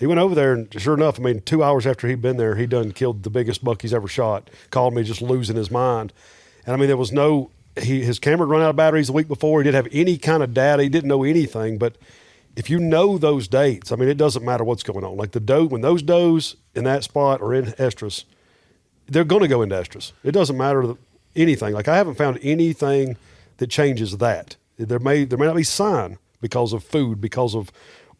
he went over there, and sure enough, I mean, 2 hours after he'd been there, he done killed the biggest buck he's ever shot. Called me just losing his mind. And I mean, there was no, his camera had run out of batteries the week before. He didn't have any kind of data. He didn't know anything. But if you know those dates, I mean, it doesn't matter what's going on. Like the doe, when those does in that spot are in estrus, they're going to go into estrus. It doesn't matter anything. Like I haven't found anything that changes that. There may not be sign because of food, because of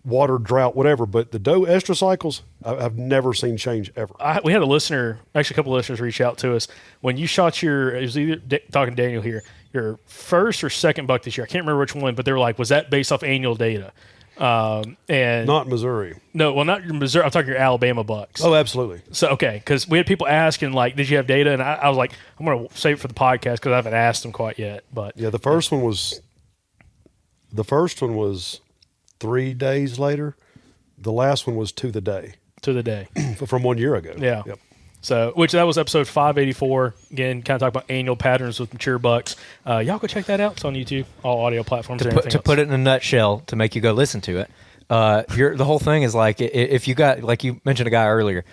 water, drought, whatever, but the doe estrus cycles, I've never seen change ever. We had a listener, actually a couple of listeners reach out to us. When you shot it was either talking to Daniel here, your first or second buck this year, I can't remember which one, but they were like, was that based off annual data? And not Missouri. No, well, not your Missouri. I'm talking your Alabama bucks. Oh, absolutely. So, okay, because we had people asking, like, did you have data? And I was like, I'm going to save it for the podcast because I haven't asked them quite yet. But yeah, the first one was 3 days later. The last one was to the day. To the day. From 1 year ago. Yeah. Yep. So, which that was episode 584. Again, kind of talk about annual patterns with mature bucks. Y'all go check that out. It's on YouTube, all audio platforms. To put it in a nutshell, to make you go listen to it, the whole thing is like if you got, like you mentioned a guy earlier,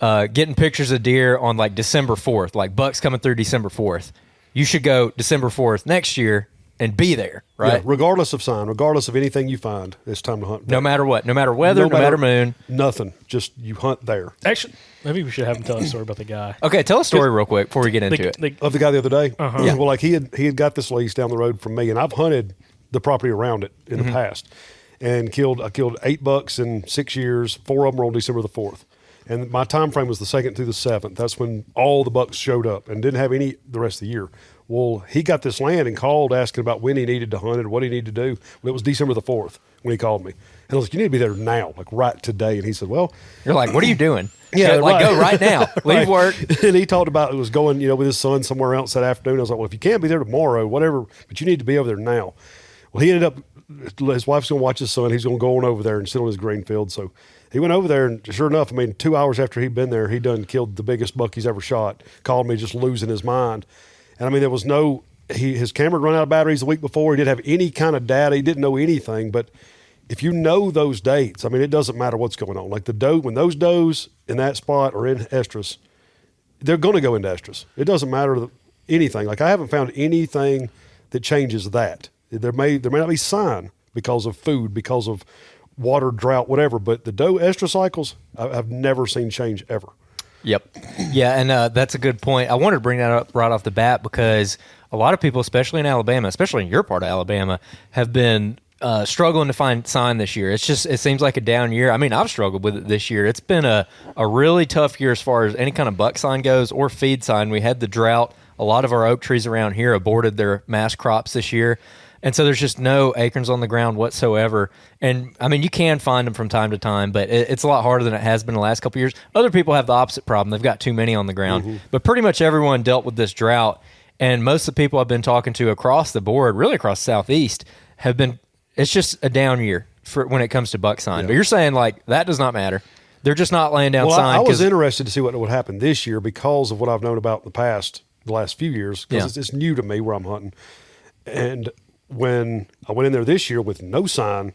getting pictures of deer on like December 4th, like bucks coming through December 4th. You should go December 4th next year and be there, right? Yeah, regardless of sign, regardless of anything you find, it's time to hunt. No matter what, no matter weather, no matter moon. Nothing. Just you hunt there. Actually, maybe we should have him tell a story about the guy. Okay, tell a story real quick before we get into it. Of the guy the other day? Uh-huh. Yeah. Well, like he had got this lease down the road from me, and I've hunted the property around it in the past. And I killed 8 bucks in 6 years. 4 of them were on December the 4th. And my time frame was the 2nd through the 7th. That's when all the bucks showed up and didn't have any the rest of the year. Well, he got this land and called asking about when he needed to hunt it, what he needed to do. Well, it was December the 4th when he called me. And I was like, you need to be there now, like right today. And he said, well. You're like, what are you doing? Yeah, like go right now. Leave work. And he talked about it was going, with his son somewhere else that afternoon. I was like, well, if you can't be there tomorrow, whatever, but you need to be over there now. Well, he ended up, his wife's going to watch his son. He's going to go on over there and sit on his green field. So he went over there, and sure enough, I mean, 2 hours after he'd been there, he done killed the biggest buck he's ever shot. Called me just losing his mind. And I mean, there was no, his camera had run out of batteries the week before. He didn't have any kind of data. He didn't know anything. But if you know those dates, I mean, it doesn't matter what's going on. Like the doe, when those does in that spot are in estrus, they're going to go into estrus. It doesn't matter anything. Like I haven't found anything that changes that. There may not be sign because of food, because of water, drought, whatever. But the doe estrus cycles, I've never seen change ever. Yep. Yeah, and that's a good point. I wanted to bring that up right off the bat because a lot of people, especially in Alabama, especially in your part of Alabama, have been struggling to find sign this year. It seems like a down year. I mean, I've struggled with it this year. It's been a really tough year as far as any kind of buck sign goes or feed sign. We had the drought. A lot of our oak trees around here aborted their mass crops this year. And so there's just no acorns on the ground whatsoever. And, I mean, you can find them from time to time, but it's a lot harder than it has been the last couple of years. Other people have the opposite problem. They've got too many on the ground. Mm-hmm. But pretty much everyone dealt with this drought. And most of the people I've been talking to across the board, really across the Southeast, have been – it's just a down year for when it comes to buck sign. Yeah. But you're saying, like, that does not matter. They're just not laying down sign. I was interested to see what would happen this year because of what I've known about in the last few years, because it's new to me where I'm hunting. And – when I went in there this year with no sign,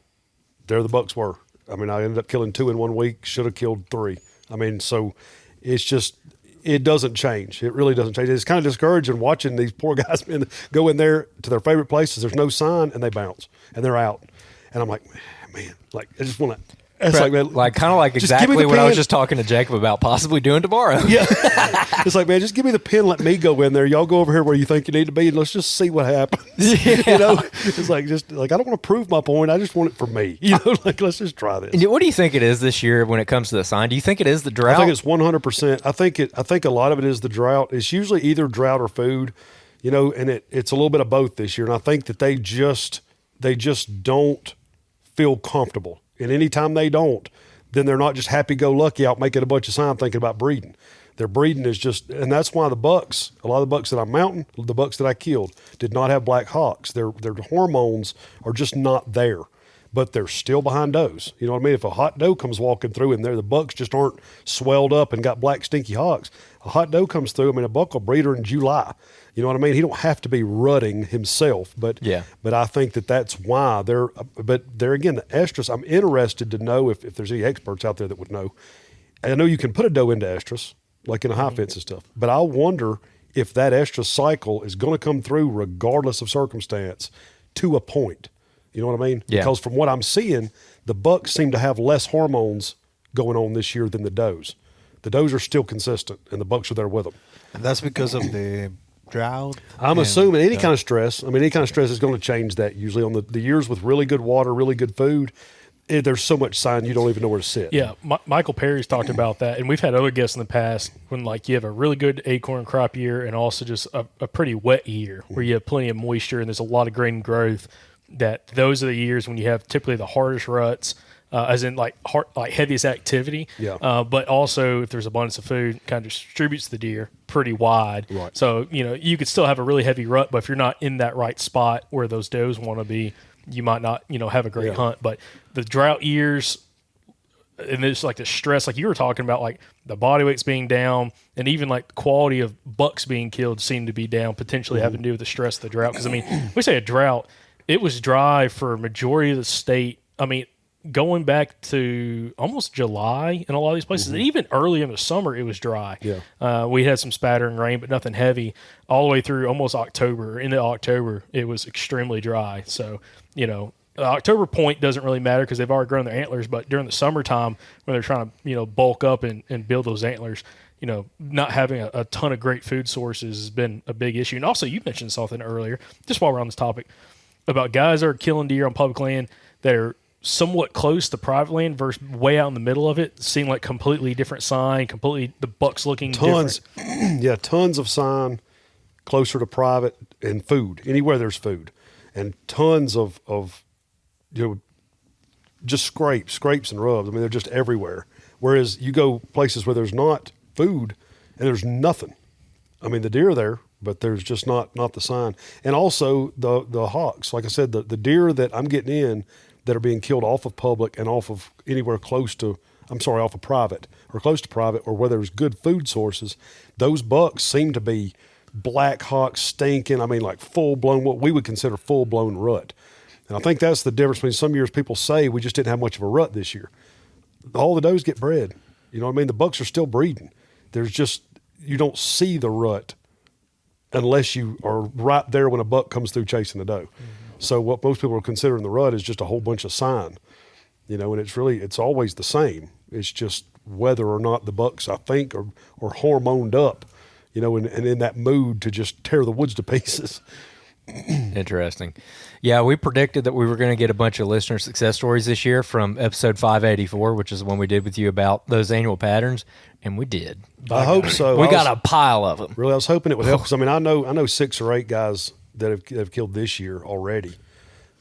there the bucks were. I mean, I ended up killing 2 in 1 week, should have killed 3. I mean, so it's just, it doesn't change. It really doesn't change. It's kind of discouraging watching these poor guys go in there to their favorite places. There's no sign, and they bounce, and they're out. And I'm like, man, like, I just want to. It's kind of like exactly what I was just talking to Jacob about possibly doing tomorrow. Yeah. It's like, man, just give me the pin, let me go in there. Y'all go over here where you think you need to be, and let's just see what happens. Yeah. It's like, just like, I don't want to prove my point. I just want it for me. Like, let's just try this. What do you think it is this year when it comes to the sign? Do you think it is the drought? I think it's 100%. I think a lot of it is the drought. It's usually either drought or food, and it's a little bit of both this year. And I think that they just don't feel comfortable. And anytime they don't, then they're not just happy-go-lucky out making a bunch of sign thinking about breeding. Their breeding is just – and that's why a lot of the bucks that I'm mounting, the bucks that I killed, did not have black hocks. Their hormones are just not there. but they're still behind does. You know what I mean? If a hot doe comes walking through and the bucks just aren't swelled up and got black stinky hocks, a hot doe comes through. I mean, a buck will breed her in July. You know what I mean? He don't have to be rutting himself, but I think that's why they're. But there again, the estrus. I'm interested to know if there's any experts out there that would know. I know you can put a doe into estrus, like in a high fence and stuff, but I wonder if that estrus cycle is going to come through regardless of circumstance to a point. You know what I mean? Yeah. Because from what I'm seeing, the bucks seem to have less hormones going on this year than the does. The does are still consistent, and the bucks are there with them. And that's because of the drought. I'm assuming any kind of stress. I mean, any kind of stress is going to change that. Usually, on the years with really good water, really good food, there's so much sign you don't even know where to sit. Yeah, Michael Perry's talked about that, and we've had other guests in the past when like you have a really good acorn crop year and also just a pretty wet year where you have plenty of moisture and there's a lot of grain growth. That those are the years when you have typically the hardest ruts, as in like heaviest activity. Yeah. But also if there's abundance of food, kind of distributes the deer pretty wide. Right. So you could still have a really heavy rut, but if you're not in that right spot where those does want to be, you might not have a great hunt. But the drought years, and it's like the stress, like you were talking about, like the body weight's being down, and even like the quality of bucks being killed seem to be down, potentially having to do with the stress of the drought. Because I mean, we say a drought. It was dry for a majority of the state. I mean, going back to almost July in a lot of these places, and even early in the summer, it was dry. Yeah. We had some spattering rain, but nothing heavy. All the way through almost October. Into October, it was extremely dry. So, the October point doesn't really matter because they've already grown their antlers. But during the summertime, when they're trying to, bulk up and build those antlers, not having a ton of great food sources has been a big issue. And also, you mentioned something earlier, just while we're on this topic, about guys that are killing deer on public land that are somewhat close to private land versus way out in the middle of it. Seem like completely different sign, completely the bucks looking Tons, different. yeah, tons of sign closer to private and food, anywhere there's food, and tons of just scrapes and rubs. I mean, they're just everywhere. Whereas you go places where there's not food and there's nothing. I mean, the deer are there, but there's just not the sign. And also the hawks. Like I said, the deer that I'm getting in that are being killed off of public and off of anywhere close to, off of private or close to private or where there's good food sources, those bucks seem to be black hawks stinking. I mean, like full-blown, what we would consider full-blown rut. And I think that's the difference between some years people say we just didn't have much of a rut this year. All the does get bred. You know what I mean? The bucks are still breeding. There's just, you don't see the rut unless you are right there when a buck comes through chasing a doe. Mm-hmm. So what most people are considering the rut is just a whole bunch of sign, and it's always the same. It's just whether or not the bucks, I think, are hormoned up, and in that mood to just tear the woods to pieces. Interesting. Yeah, we predicted that we were going to get a bunch of listener success stories this year from episode 584, which is the one we did with you about those annual patterns, and we did. I hope so. We got a pile of them. Really, I was hoping it would help. 'Cause, I mean, I know 6 or 8 guys that have killed this year already.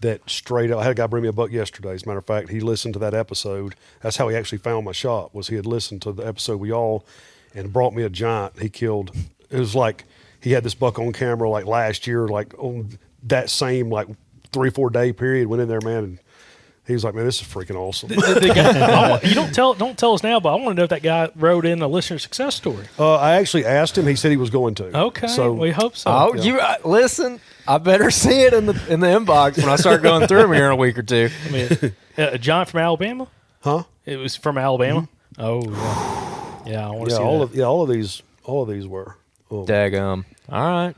That straight up, I had a guy bring me a buck yesterday. As a matter of fact, he listened to that episode. That's how he actually found my shop. Was he had listened to the episode we all, and brought me a giant. He killed. It was like he had this buck on camera like last year, like on that same like 3-4 day period. Went in there, man, and he was like, "Man, this is freaking awesome." The guy, you don't tell us now, but I want to know if that guy wrote in a listener success story. I actually asked him. He said he was going to. Okay, so we hope so. Oh, yeah. Listen. I better see it in the inbox when I start going through them here in a week or two. I mean, a giant from Alabama? Huh? It was from Alabama. Mm-hmm. Oh yeah, I want to see all that. of all of these were. Daggum. All right.